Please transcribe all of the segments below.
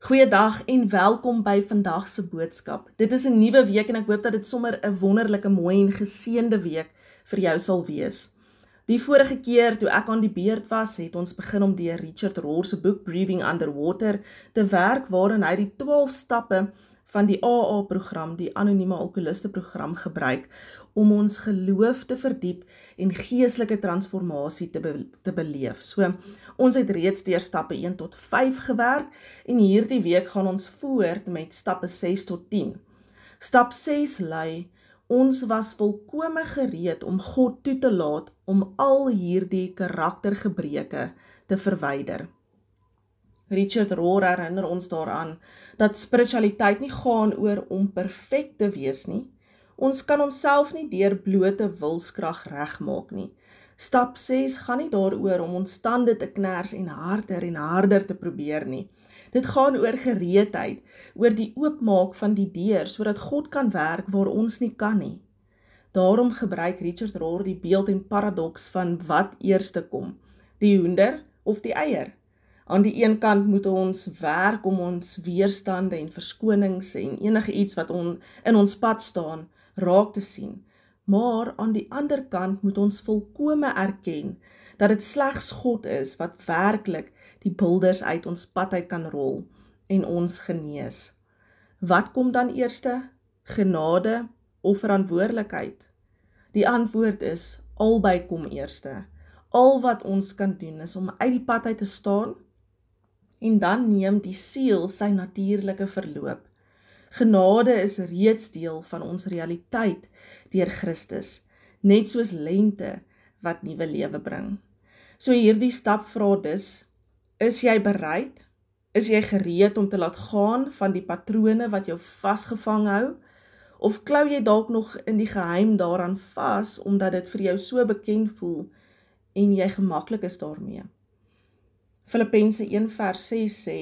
Goeiedag en welkom by vandag se boodskap. Dit is 'n nuwe week en ek hoop dat dit sommer 'n wonderlike, mooi en geseënde week vir jou sal wees. Die vorige keer toe ek aan die beurt was, het ons begin om deur Richard Rohr se boek Breathing Underwater te werk, waarin hy die 12 stappe van die AA-program, die Anonieme Alkoholiste program, gebruik om ons geloof te verdiep en geestelike transformasie te beleef. So, ons het reeds deur stappe 1 tot 5 gewerk en hierdie week gaan ons voort met stappe 6 tot 10. Stap 6 lui: ons was volkome gereed om God toe te laat om al hierdie karaktergebreke te verwyder. Richard Rohr herinner ons daaraan dat spiritualiteit nie gaan oor om perfek te wees nie. Ons kan onsself nie deur blote wilskrag regmaak nie. Stap 6 gaan nie daaroor om ons tande te kners en harder te probeer nie. Dit gaan oor gereedheid, oor die oopmaak van die deur, sodat God kan werk waar ons nie kan nie. Daarom gebruik Richard Rohr die beeld en paradoks van wat eerste kom, die hoender of die eier. Aan die een kant moet ons werk om ons weerstande en verskonings en enige iets wat in ons pad staan, raak te sien. Maar aan die ander kant moet ons volkome erken dat dit slegs God is wat werklik die boulders uit ons pad uit kan rol en ons genees. Wat kom dan eerste? Genade of verantwoordelikheid? Die antwoord is, albei kom eerste. Al wat ons kan doen is om uit die pad uit te staan en dan neem die siel sy natuurlike verloop. Genade is reeds deel van ons realiteit deur Christus, net soos lente wat nuwe lewe bring. So hierdie stap vra dus, is jy bereid? Is jy gereed om te laat gaan van die patrone wat jou vasgevang hou? Of klou jy dalk nog in die geheim daaraan vas, omdat dit vir jou so bekend voel en jy gemaklik is daarmee? Filippense 1 vers 6 sê,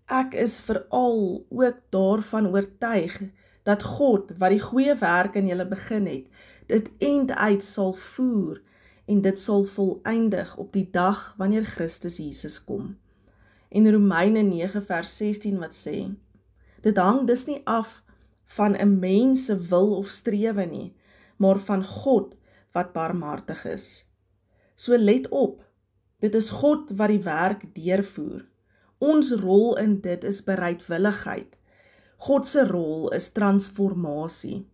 ek is veral ook daarvan oortuig, dat God, wat die goeie werk in julle begin het, dit eind uit sal voer, en dit sal voleindig op die dag wanneer Christus Jesus kom. En Romeine 9 vers 16 wat sê, dit hang dus nie af van 'n mens se wil of strewe nie, maar van God wat barmhartig is. So let op, dit is God wat die werk deurvoer. Ons rol in dit is bereidwilligheid. God se rol is transformasie.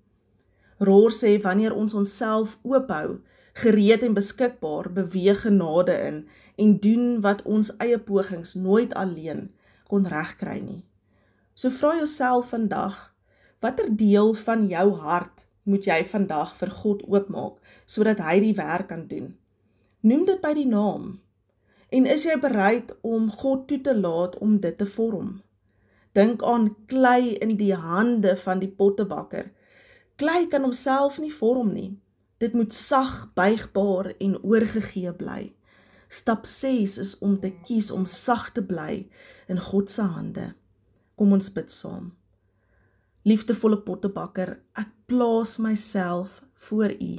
Rohr sê, wanneer ons onsself oophou, gereed en beskikbaar, beweeg genade in en doen wat ons eie pogings nooit alleen kon regkry nie. So vra jouself vandag, watter deel van jou hart moet jy vandag vir God oopmaak, sodat hy die werk kan doen? Noem dit by die naam. En is jy bereid om God toe te laat om dit te vorm? Dink aan klei in die hande van die pottebakker. Klei kan homself nie vorm nie. Dit moet sag, buigbaar en oorgegee bly. Stap 6 is om te kies om sag te bly in God se hande. Kom ons bid saam. Liefdevolle pottebakker, ek plaas myself voor U.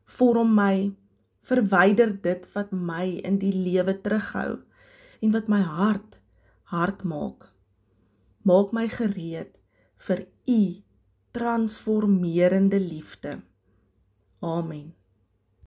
Vorm my, verwyder dit wat my in die lewe terughou en wat my hart maak. Maak my gereed vir U transformerende liefde. Amen.